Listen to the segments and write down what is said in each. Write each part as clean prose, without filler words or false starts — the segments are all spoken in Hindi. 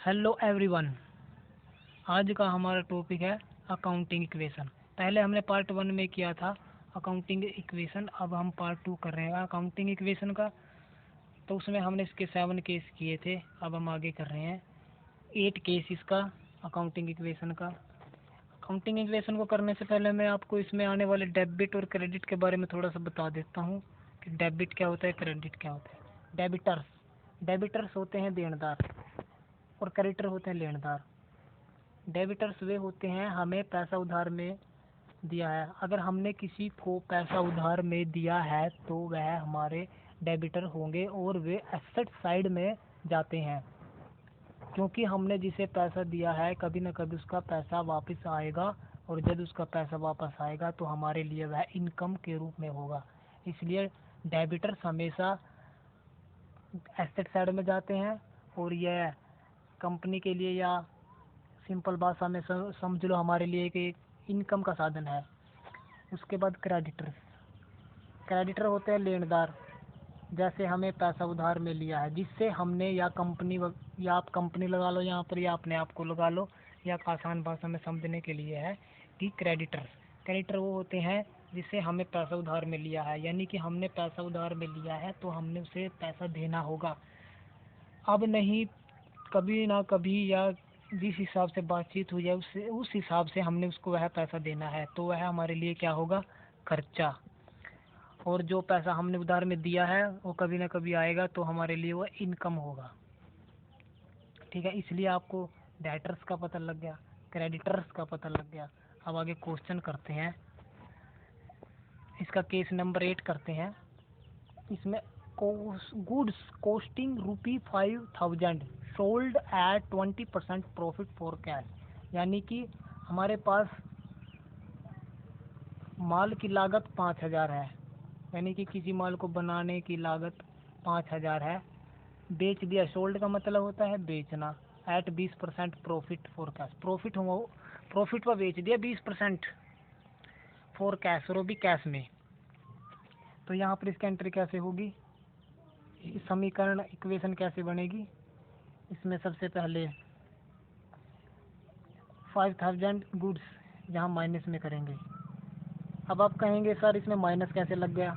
Hello everyone. आज का हमारा टॉपिक है अकाउंटिंग इक्वेशन। पहले हमने पार्ट 1 में किया था अकाउंटिंग इक्वेशन, अब हम पार्ट 2 कर रहे हैं अकाउंटिंग इक्वेशन का। तो उसमें हमने इसके 7 केस किए थे, अब हम आगे कर रहे हैं 8 केस इसका अकाउंटिंग इक्वेशन का। अकाउंटिंग इक्वेशन को करने से पहले मैं आपको इसमें आने वाले डेबिट और क्रेडिट के बारे में थोड़ा सा बता देता हूँ कि डेबिट क्या होता है, क्रेडिट क्या होता है। डेबिटर्स होते हैं देनदार और क्रेडिटर होते हैं लेनदार। डेबिटर्स वे होते हैं हमें पैसा उधार में दिया है। अगर हमने किसी को पैसा उधार में दिया है तो वह हमारे डेबिटर होंगे और वे एसेट साइड में जाते हैं, क्योंकि हमने जिसे पैसा दिया है कभी न कभी उसका पैसा वापस आएगा, और जब उसका पैसा वापस आएगा तो हमारे लिए वह इनकम के रूप में होगा। इसलिए डेबिटर्स हमेशा एसेट साइड में जाते हैं और यह कंपनी के लिए, या सिंपल भाषा में समझ लो हमारे लिए कि इनकम का साधन है। उसके बाद क्रेडिटर होते हैं लेनदार। जैसे हमें पैसा उधार में लिया है जिससे हमने, या कंपनी, या आप कंपनी लगा लो यहाँ पर, या अपने आप को लगा लो, या आसान भाषा में समझने के लिए है कि क्रेडिटर वो होते हैं जिससे हमें पैसा उधार में लिया है, यानी कि हमने पैसा उधार में लिया है तो हमने उसे पैसा देना होगा। अब नहीं, कभी ना कभी, या जिस हिसाब से बातचीत हुई है उस हिसाब से हमने उसको वह पैसा देना है, तो वह हमारे लिए क्या होगा, खर्चा। और जो पैसा हमने उधार में दिया है वो कभी ना कभी आएगा तो हमारे लिए वो इनकम होगा। ठीक है, इसलिए आपको डेटर्स का पता लग गया, क्रेडिटर्स का पता लग गया। अब आगे क्वेश्चन करते हैं, इसका केस नंबर 8 करते हैं। इसमें goods costing ₹5,000 sold at 20% profit for cash, यानी कि हमारे पास माल की लागत 5,000 है, यानी कि किसी माल को बनाने की लागत 5,000 है, बेच दिया। सोल्ड का मतलब होता है बेचना। At 20% profit for cash, profit पर बेच दिया 20% फॉर कैश, और वो भी कैश में। तो यहाँ पर इसकी एंट्री कैसे होगी, समीकरण इक्वेशन कैसे बनेगी। इसमें सबसे पहले 5,000 गुड्स यहाँ माइनस में करेंगे। अब आप कहेंगे सर इसमें माइनस कैसे लग गया,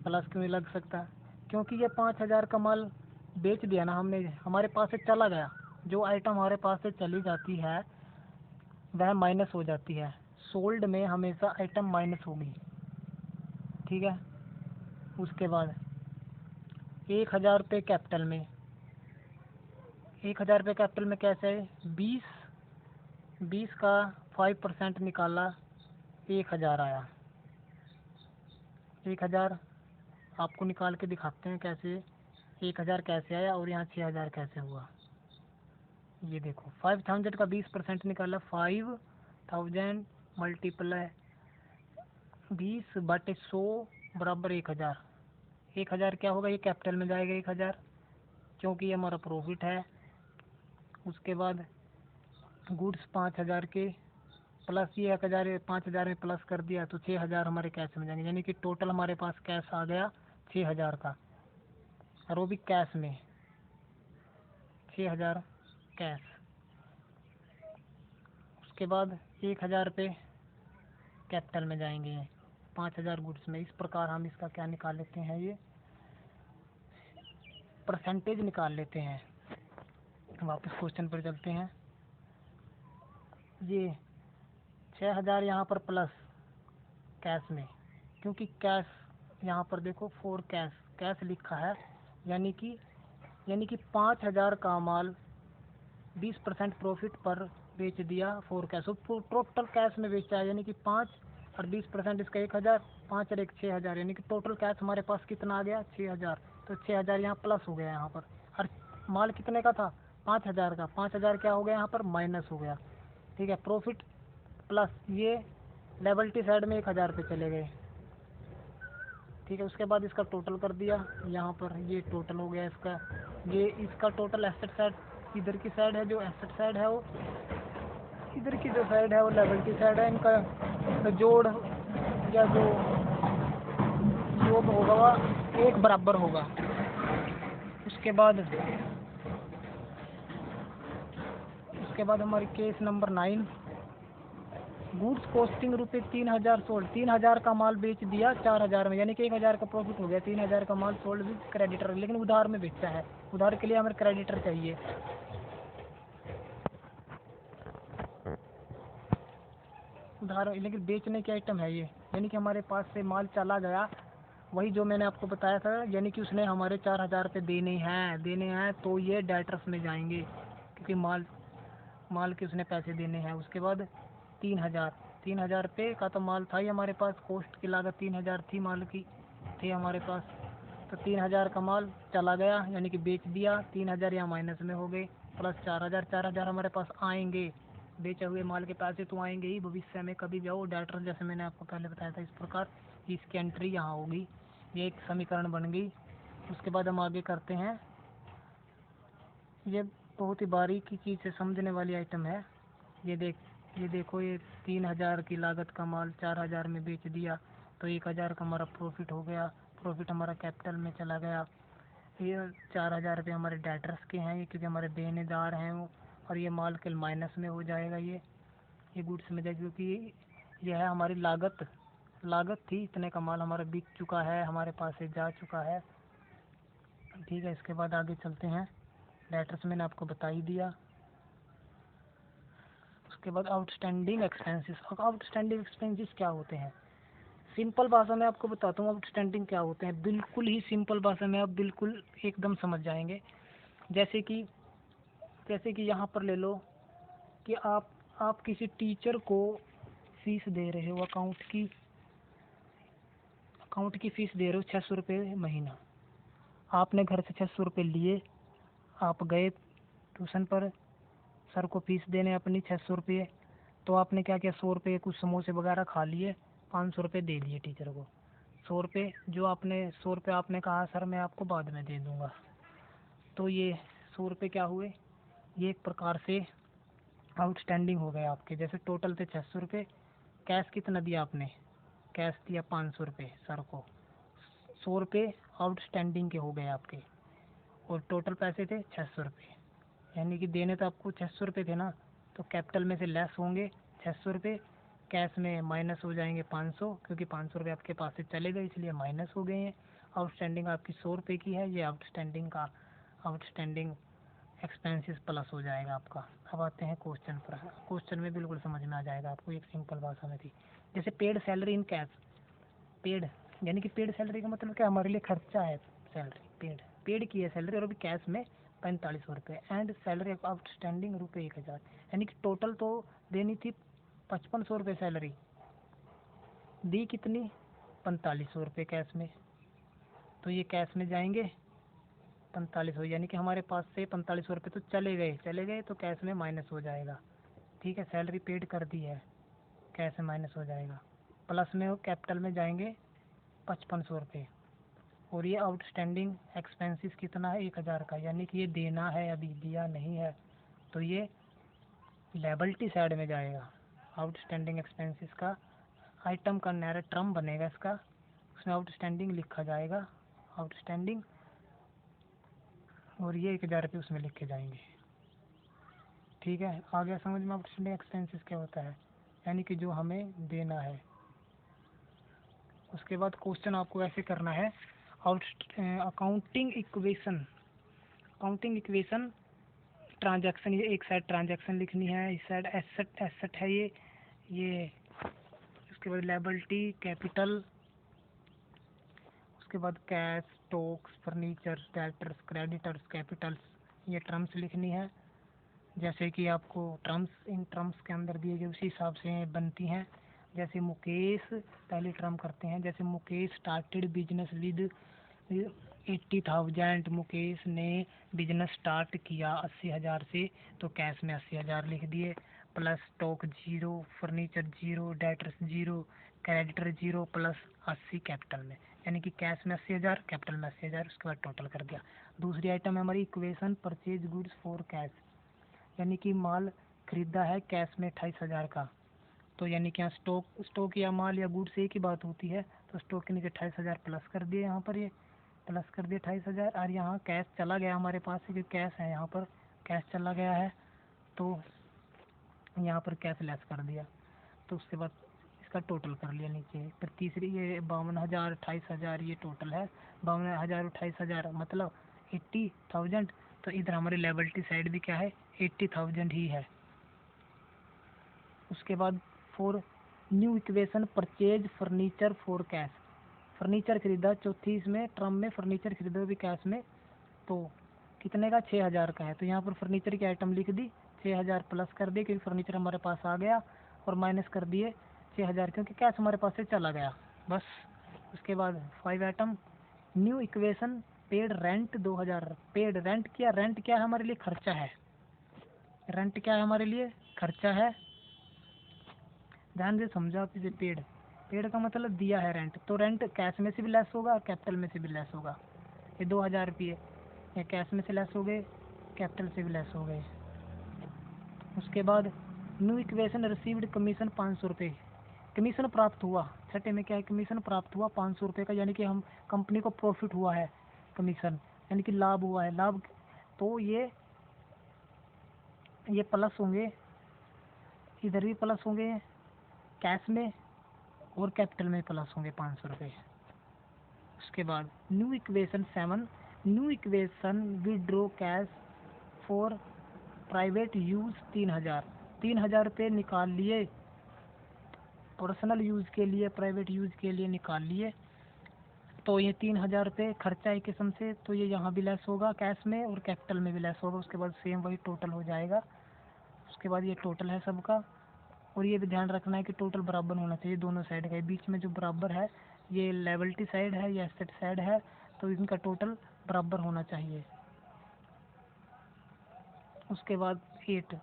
प्लस क्यों नहीं लग सकता, क्योंकि ये 5,000 का माल बेच दिया ना हमने, हमारे पास से चला गया। जो आइटम हमारे पास से चली जाती है वह माइनस हो जाती है। सोल्ड में हमेशा आइटम माइनस होगी। ठीक है, उसके बाद 1,000 रुपये कैपिटल में, 1,000 रुपये कैपिटल में कैसे है, 20 का 5% निकाला, 1,000 आया। 1,000 आपको निकाल के दिखाते हैं कैसे 1,000 कैसे आया, और यहाँ 6,000 कैसे हुआ। ये देखो 5,000 का 20% निकाला, 5,000 मल्टीप्लाई 20/100 बराबर 1,000। 1,000 क्या होगा, ये कैपिटल में जाएगा 1,000, क्योंकि ये हमारा प्रॉफिट है। उसके बाद गुड्स 5,000 के प्लस ये 1,000, 5,000 में प्लस कर दिया तो 6,000 हमारे कैश में जाएंगे, यानी कि टोटल हमारे पास कैश आ गया 6,000 का, और वो भी कैश में 6,000 कैश। उसके बाद 1,000 रुपये कैपिटल में जाएंगे 5,000 गुड्स में। इस प्रकार हम इसका क्या निकाल लेते हैं, ये परसेंटेज निकाल लेते हैं। वापस क्वेश्चन पर चलते हैं। ये 6,000 यहाँ पर प्लस कैश में, क्योंकि कैश यहाँ पर देखो फॉर कैश लिखा है, यानी कि 5,000 का माल 20% प्रॉफिट पर बेच दिया फॉर कैश, टोटल कैश में बेचा है, यानी कि 5 और 20% इसका 1,000, 5 और 1 6,000, यानी कि टोटल कैश हमारे पास कितना आ गया 6,000। तो 6,000 यहाँ प्लस हो गया, यहाँ पर हर माल कितने का था 5,000 का, 5,000 क्या हो गया यहाँ पर माइनस हो गया। ठीक है, प्रॉफिट प्लस ये लेवल्टी साइड में 1,000 पे चले गए। ठीक है, उसके बाद इसका टोटल कर दिया, यहाँ पर ये टोटल हो गया इसका, ये इसका टोटल एसेट साइड इधर की साइड है, जो एसेट साइड है वो इधर की जो साइड है वो लेवल्टी साइड है। इनका जोड़ या जो योग होगा वह 1 बराबर होगा। उसके बाद उसके बाद हमारी केस नंबर 9, गुड्स कॉस्टिंग रुपये 3000 सोल्ड, 3000 का माल बेच दिया 4000 में, यानी कि 1000 का प्रॉफिट हो गया। 3000 का माल सोल्ड विद क्रेडिटर, लेकिन उधार में बेचा है, उधार के लिए हमें क्रेडिटर चाहिए। उधार लेकिन बेचने की आइटम है ये, यानी कि हमारे पास से माल चला गया, वही जो मैंने आपको बताया था, यानी कि उसने हमारे 4000 रुपये देने हैं तो ये डेटर्स में जाएंगे, क्योंकि माल के उसने पैसे देने हैं। उसके बाद 3000 रुपये का तो माल था ही हमारे पास, कॉस्ट की लागत 3000 थी माल की, थी हमारे पास। तो 3000 का माल चला गया, यानी कि बेच दिया, 3000 यहाँ माइनस में हो गए, प्लस 4000 हमारे पास आएंगे, बेचे हुए माल के पैसे तो आएंगे ही भविष्य में कभी भी आओ डेटर, जैसे मैंने आपको पहले बताया था। इस प्रकार इसकी एंट्री यहाँ होगी, ये एक समीकरण बन गई। उसके बाद हम आगे करते हैं, ये बहुत ही बारीकी चीज़ से समझने वाली आइटम है। ये देखो, ये 3000 की लागत का माल 4000 में बेच दिया, तो 1000 का हमारा प्रॉफिट हो गया, प्रॉफिट हमारा कैपिटल में चला गया। ये 4000 रुपये हमारे डेटर्स के हैं, ये क्योंकि हमारे देनेदार हैं वो, और ये माल के माइनस में हो जाएगा, ये गुड्स में जाएगा, क्योंकि यह है हमारी लागत थी, इतने का माल हमारा बिक चुका है, हमारे पास से जा चुका है। ठीक है, इसके बाद आगे चलते हैं, डेटर्स मैंने आपको बता ही दिया। उसके बाद आउटस्टैंडिंग एक्सपेंसेस। आउटस्टैंडिंग एक्सपेंसेस क्या होते हैं, सिंपल भाषा में आपको बताता हूँ आउटस्टैंडिंग क्या होते हैं, बिल्कुल ही सिंपल भाषा में आप बिल्कुल एकदम समझ जाएंगे। जैसे कि यहाँ पर ले लो कि आप किसी टीचर को फीस दे रहे हो, अकाउंट की फीस दे रहे हो 600 रुपये महीना। आपने घर से 600 रुपये लिए, आप गए ट्यूशन पर सर को फीस देने अपनी 600 रुपये, तो आपने क्या किया, 100 रुपये कुछ समोसे वगैरह खा लिए, 500 रुपये दे दिए टीचर को। 100 रुपये आपने कहा सर मैं आपको बाद में दे दूँगा, तो ये 100 रुपये क्या हुए, ये एक प्रकार से आउटस्टैंडिंग हो गए आपके। जैसे टोटल थे 600 रुपये, कैश कितना दिया आपने, कैश दिया 500 रुपये सर को, 100 रुपये आउटस्टैंडिंग के हो गए आपके, और टोटल पैसे थे 600 रुपये, यानी कि देने तो आपको 600 रुपये थे ना, तो कैपिटल में से लेस होंगे 600 रुपये, कैश में माइनस हो जाएंगे 500, क्योंकि 500 रुपये आपके पास से चले गए इसलिए माइनस हो गए हैं। आउटस्टैंडिंग आपकी 100 रुपये की है, ये आउटस्टैंडिंग एक्सपेंसेस प्लस हो जाएगा आपका। अब आते हैं क्वेश्चन पर, क्वेश्चन में बिल्कुल समझ में आ जाएगा आपको, एक सिंपल भाषा में थी। जैसे paid salary in cash, paid यानी कि पेड सैलरी का मतलब क्या, हमारे लिए खर्चा है सैलरी, पेड की है सैलरी, और अभी कैश में 4500 रुपये, एंड सैलरी आउटस्टैंडिंग रुपये 1000, यानी कि टोटल तो देनी थी 5500 रुपये सैलरी, दी कितनी 4500 रुपये कैश में, तो ये कैश में जाएंगे 4500, यानी कि हमारे पास से 4500 रुपये तो चले गए, तो कैश में माइनस हो जाएगा। ठीक है, सैलरी पेड कर दी है, कैश में माइनस हो जाएगा, प्लस में कैपिटल में जाएंगे 5500 रुपये, और ये आउटस्टैंडिंग एक्सपेंसेस कितना है 1000 का, यानी कि ये देना है, अभी दिया नहीं है, तो ये लायबिलिटी साइड में जाएगा। आउटस्टैंडिंग एक्सपेंसेस का आइटम का नया टर्म बनेगा इसका, उसमें आउटस्टैंडिंग लिखा जाएगा, आउटस्टैंडिंग, और ये 1000 रुपये उसमें लिख के जाएंगे। ठीक है, आ गया समझ में आउटस्टैंडिंग एक्सपेंसेस क्या होता है, यानी कि जो हमें देना है। उसके बाद क्वेश्चन आपको ऐसे करना है, अकाउंटिंग इक्वेशन ट्रांजैक्शन, ये एक साइड ट्रांजैक्शन लिखनी है, इस साइड एसेट है ये उसके बाद लायबिलिटी कैपिटल, उसके बाद cash stocks furniture debtors creditors Capitals, ये टर्म्स लिखनी है। जैसे कि आपको इन टर्म्स के अंदर दिए गए उसी हिसाब से बनती हैं। जैसे मुकेश, पहले टर्म करते हैं, जैसे Mukesh started business with 80,000, Mukesh ने बिजनेस स्टार्ट किया 80,000 से, तो कैश में 80,000 लिख दिए, plus stock 0, furniture 0, debtors 0, creditor 0, plus 80 capital में, यानी कि कैश में 80,000 कैपिटल में 80,000, उसके बाद टोटल कर दिया। दूसरी आइटम है हमारी equation purchase goods for cash, यानी कि माल खरीदा है कैश में 28,000 का, तो यानी कि यहाँ स्टॉक या माल या गुड्स एक ही बात होती है, तो स्टॉक के नीचे 28,000 प्लस कर दिए, यहाँ पर ये प्लस कर दिए 28,000, और यहाँ कैश चला गया हमारे पास से, क्योंकि कैश है यहाँ पर, कैश चला गया है, तो यहाँ पर कैश लेस कर दिया, तो उसके बाद इसका टोटल कर लिया नीचे। फिर तीसरी ये 52,000 28,000 ये टोटल है, 52,000 28,000 मतलब 80,000। तो इधर हमारी लायबिलिटी साइड भी क्या है, 80,000 ही है। उसके बाद for new equation purchase furniture for cash, furniture खरीदा चौथी इसमें टर्म में, फर्नीचर खरीदो भी कैश में, तो कितने का 6,000 का है। तो यहाँ पर फर्नीचर की आइटम लिख दी, 6,000 प्लस कर दिए क्योंकि फर्नीचर हमारे पास आ गया, और माइनस कर दिए 6,000 क्योंकि कैश हमारे पास से चला गया बस। उसके बाद 5 item new equation paid rent 2,000, paid rent क्या, रेंट क्या है हमारे लिए, खर्चा है। रेंट क्या है हमारे लिए, खर्चा है। ध्यान से समझो आप इसे, पेड, पेड का मतलब दिया है रेंट, तो रेंट कैश में से भी लेस होगा, कैपिटल में से भी लेस होगा। ये 2,000 रुपये ये कैश में से लेस हो गए, कैपिटल से भी लेस हो गए। उसके बाद न्यू इक्वेशन रिसीव्ड कमीशन 500 रुपये, कमीशन प्राप्त हुआ, छठे में क्या है, कमीशन प्राप्त हुआ 500 रुपये का, यानी कि हम कंपनी को प्रॉफिट हुआ है, कमीशन यानी कि लाभ हुआ है, लाभ। तो ये प्लस होंगे, इधर भी प्लस होंगे कैश में, और कैपिटल में प्लस होंगे 500 रुपये। उसके बाद new equation 7 new equation withdraw cash for private use 3,000 रुपये निकाल लिए, पर्सनल यूज़ के लिए, प्राइवेट यूज़ के लिए निकाल लिए। तो ये 3,000 रुपये खर्चा एक किस्म से, तो ये यहाँ भी लेस होगा कैश में और कैपिटल में भी लेस होगा। उसके बाद सेम वही टोटल हो जाएगा। उसके बाद ये टोटल है सबका, और ये भी ध्यान रखना है कि टोटल बराबर होना चाहिए दोनों साइड का, बीच में जो बराबर है ये लायबिलिटी साइड है, ये एसेट साइड है, तो इनका टोटल बराबर होना चाहिए। उसके बाद 8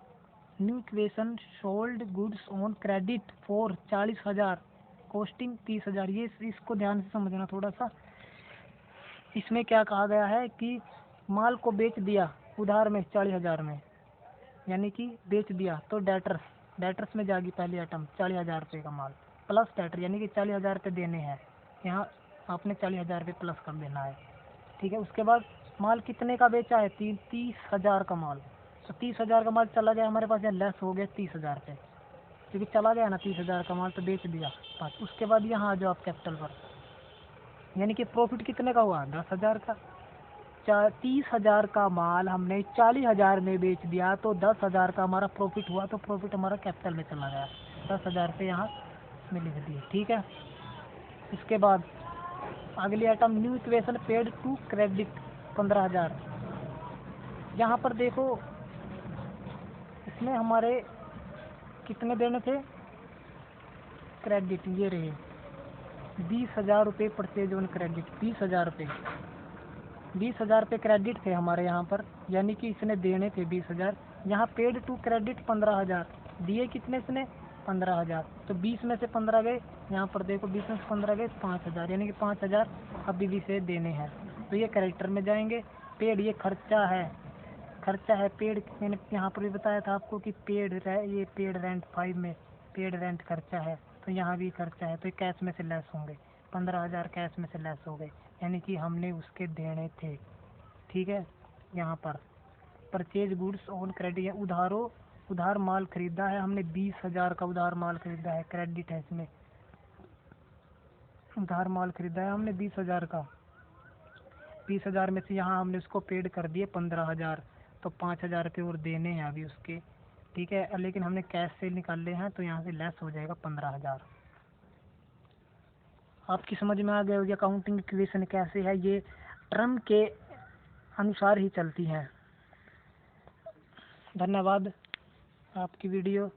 new equation sold goods on credit for 40,000 costing 30,000। ये इसको ध्यान से समझना थोड़ा सा। इसमें क्या कहा गया है कि माल को बेच दिया उधार में 40,000 में, यानी कि बेच दिया, तो डेटर्स में जाएगी पहली आइटम 40,000 रुपये का माल प्लस डेटर, यानी कि 40,000 रुपये देने हैं, यहाँ आपने 40,000 रुपये प्लस कर देना है, ठीक है। उसके बाद माल कितने का बेचा है, 30,000 का माल, तो 30,000 का माल चला गया हमारे पास, या लेस हो गया 30,000 रुपये, क्योंकि चला गया ना 30,000 का माल, तो बेच दिया बस। उसके बाद यहाँ आ जाओ आप कैपिटल पर, यानी कि प्रॉफिट कितने का हुआ, 10,000 का। 30,000 का माल हमने 40,000 में बेच दिया, तो 10,000 का हमारा प्रॉफिट हुआ, तो प्रॉफिट हमारा कैपिटल में चला गया, 10,000 रुपये यहाँ में लिख दिए, ठीक है। इसके बाद अगली item new equation paid to credit 15,000। यहाँ पर देखो इसमें हमारे कितने देने थे क्रेडिट, ये रहे 20,000 रुपये परचेज ऑन क्रेडिट, 20,000 रुपये, 20,000 रुपये क्रेडिट थे हमारे यहाँ पर, यानी कि इसने देने थे 20,000। यहाँ पेड टू क्रेडिट 15,000, दिए कितने इसने 15,000, तो 20 में से 15 गए, यहाँ पर देखो 20 में से 15 गए 5,000, यानी कि 5,000 अभी भी से देने हैं, तो ये कैरेक्टर में जाएंगे। पेड ये खर्चा है पेड, मैंने यहाँ पर भी बताया था आपको कि ये पेड रेंट 5 में पेड रेंट खर्चा है, तो यहाँ भी खर्चा है, तो कैश में से लेस होंगे, 15,000 कैश में से लेस हो गए, यानी कि हमने उसके देने थे, ठीक है। यहाँ पर परचेज गुड्स ऑन क्रेडिट या उधार माल खरीदा है हमने, 20,000 का उधार माल खरीदा है, क्रेडिट है इसमें, उधार माल खरीदा है हमने 20,000 का, 20,000 में से यहाँ हमने उसको पेड कर दिए 15,000, तो 5,000 रुपये और देने हैं अभी उसके, ठीक है। लेकिन हमने कैश से निकाले हैं, तो यहाँ से लेस हो जाएगा 15,000। आपकी समझ में आ गया होगी अकाउंटिंग इक्वेशन कैसे है, ये टर्म के अनुसार ही चलती हैं। धन्यवाद। आपकी वीडियो